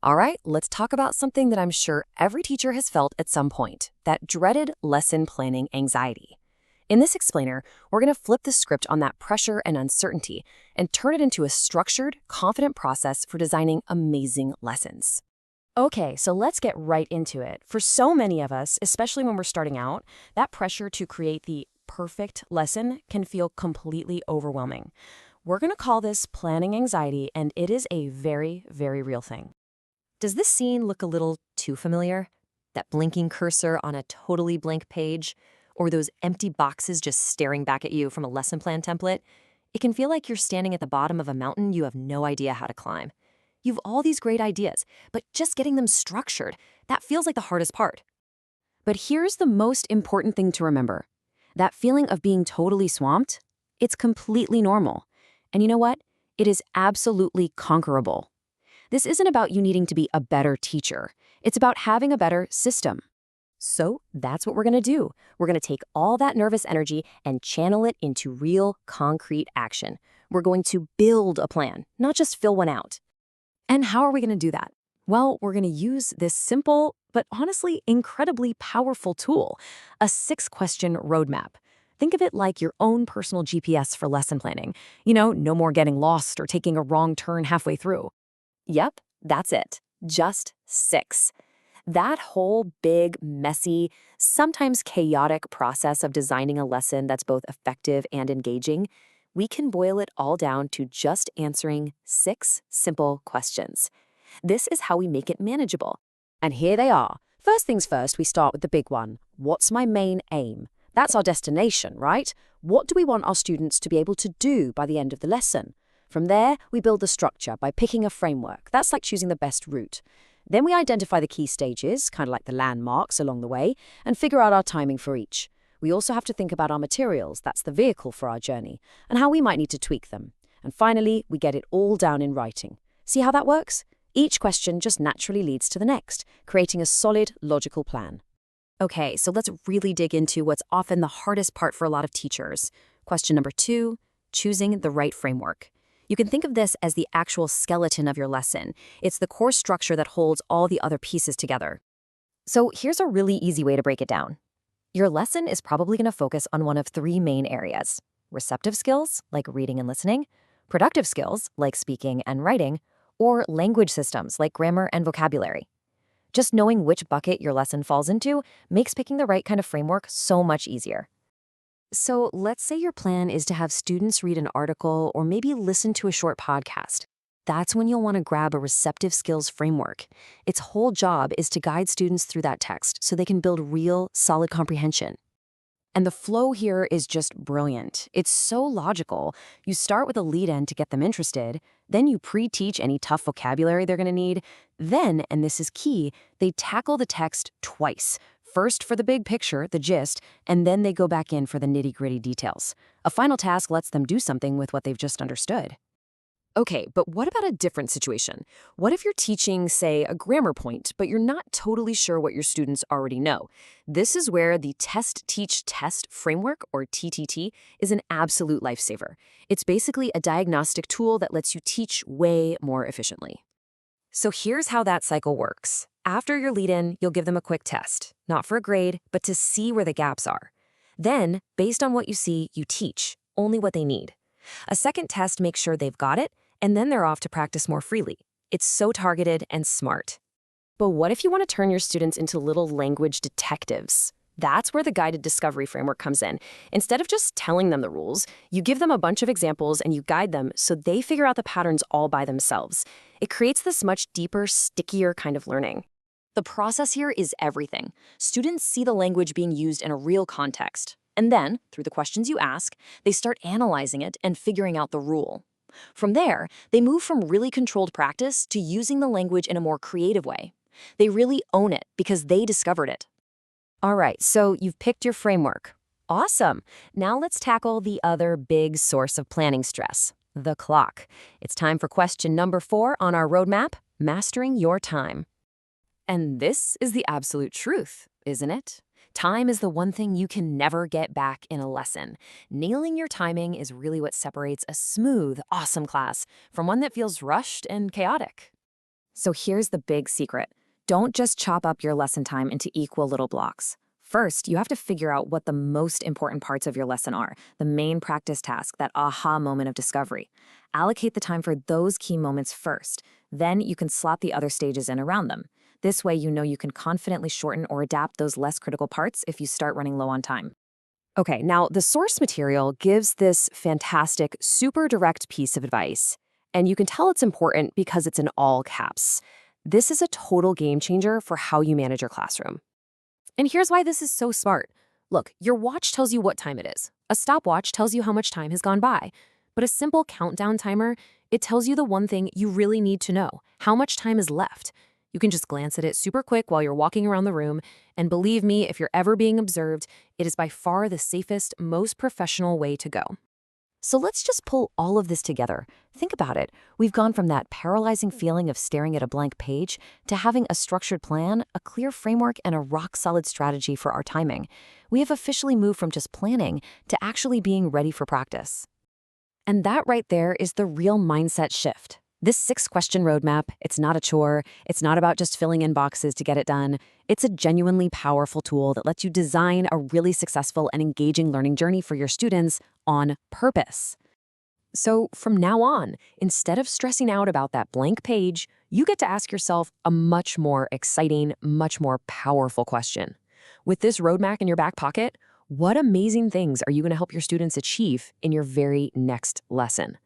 All right, let's talk about something that I'm sure every teacher has felt at some point, that dreaded lesson planning anxiety. In this explainer, we're going to flip the script on that pressure and uncertainty and turn it into a structured, confident process for designing amazing lessons. Okay, so let's get right into it. For so many of us, especially when we're starting out, that pressure to create the perfect lesson can feel completely overwhelming. We're going to call this planning anxiety, and it is a very, very real thing. Does this scene look a little too familiar? That blinking cursor on a totally blank page? Or those empty boxes just staring back at you from a lesson plan template? It can feel like you're standing at the bottom of a mountain you have no idea how to climb. You've all these great ideas, but just getting them structured, that feels like the hardest part. But here's the most important thing to remember. That feeling of being totally swamped, it's completely normal. And you know what? It is absolutely conquerable. This isn't about you needing to be a better teacher. It's about having a better system. So that's what we're going to do. We're going to take all that nervous energy and channel it into real, concrete action. We're going to build a plan, not just fill one out. And how are we going to do that? Well, we're going to use this simple, but honestly incredibly powerful tool, a 6-question roadmap. Think of it like your own personal GPS for lesson planning. No more getting lost or taking a wrong turn halfway through. Yep, that's it. Just 6. That whole big, messy, sometimes chaotic process of designing a lesson that's both effective and engaging, we can boil it all down to just answering 6 simple questions. This is how we make it manageable. And here they are. First things first, we start with the big one. What's my main aim? That's our destination, right? What do we want our students to be able to do by the end of the lesson? From there, we build the structure by picking a framework. That's like choosing the best route. Then we identify the key stages, kind of like the landmarks along the way, and figure out our timing for each. We also have to think about our materials, that's the vehicle for our journey, and how we might need to tweak them. And finally, we get it all down in writing. See how that works? Each question just naturally leads to the next, creating a solid, logical plan. Okay, so let's really dig into what's often the hardest part for a lot of teachers. Question number 2, choosing the right framework. You can think of this as the actual skeleton of your lesson. It's the core structure that holds all the other pieces together. So here's a really easy way to break it down. Your lesson is probably going to focus on one of 3 main areas: receptive skills, like reading and listening, productive skills, like speaking and writing, or language systems, like grammar and vocabulary. Just knowing which bucket your lesson falls into makes picking the right kind of framework so much easier. So let's say your plan is to have students read an article or maybe listen to a short podcast. That's when you'll want to grab a receptive skills framework. Its whole job is to guide students through that text so they can build real, solid comprehension. And the flow here is just brilliant. It's so logical. You start with a lead-in to get them interested, then you pre-teach any tough vocabulary they're going to need. Then, and this is key, they tackle the text twice. First for the big picture, the gist, and then they go back in for the nitty-gritty details. A final task lets them do something with what they've just understood. Okay, but what about a different situation? What if you're teaching, say, a grammar point, but you're not totally sure what your students already know? This is where the Test Teach Test framework, or TTT, is an absolute lifesaver. It's basically a diagnostic tool that lets you teach way more efficiently. So here's how that cycle works. After your lead-in, you'll give them a quick test, not for a grade, but to see where the gaps are. Then, based on what you see, you teach, only what they need. A second test makes sure they've got it, and then they're off to practice more freely. It's so targeted and smart. But what if you want to turn your students into little language detectives? That's where the guided discovery framework comes in. Instead of just telling them the rules, you give them a bunch of examples and you guide them so they figure out the patterns all by themselves. It creates this much deeper, stickier kind of learning. The process here is everything. Students see the language being used in a real context. And then, through the questions you ask, they start analyzing it and figuring out the rule. From there, they move from really controlled practice to using the language in a more creative way. They really own it because they discovered it. All right, so you've picked your framework. Awesome. Now let's tackle the other big source of planning stress, the clock. It's time for question number 4 on our roadmap, mastering your time. And this is the absolute truth, isn't it? Time is the one thing you can never get back in a lesson. Nailing your timing is really what separates a smooth, awesome class from one that feels rushed and chaotic. So here's the big secret. Don't just chop up your lesson time into equal little blocks. First, you have to figure out what the most important parts of your lesson are, the main practice task, that aha moment of discovery. Allocate the time for those key moments first. Then you can slot the other stages in around them. This way, you know you can confidently shorten or adapt those less critical parts if you start running low on time. Okay, now the source material gives this fantastic, super direct piece of advice, and you can tell it's important because it's in all caps. This is a total game changer for how you manage your classroom. And here's why this is so smart. Look, your watch tells you what time it is. A stopwatch tells you how much time has gone by. But a simple countdown timer, it tells you the one thing you really need to know, how much time is left. You can just glance at it super quick while you're walking around the room, and believe me, if you're ever being observed, it is by far the safest, most professional way to go. So let's just pull all of this together. Think about it. We've gone from that paralyzing feeling of staring at a blank page to having a structured plan, a clear framework, and a rock-solid strategy for our timing. We have officially moved from just planning to actually being ready for practice. And that right there is the real mindset shift. This 6-question roadmap, it's not a chore. It's not about just filling in boxes to get it done. It's a genuinely powerful tool that lets you design a really successful and engaging learning journey for your students on purpose. So from now on, instead of stressing out about that blank page, you get to ask yourself a much more exciting, much more powerful question. With this roadmap in your back pocket, what amazing things are you going to help your students achieve in your very next lesson?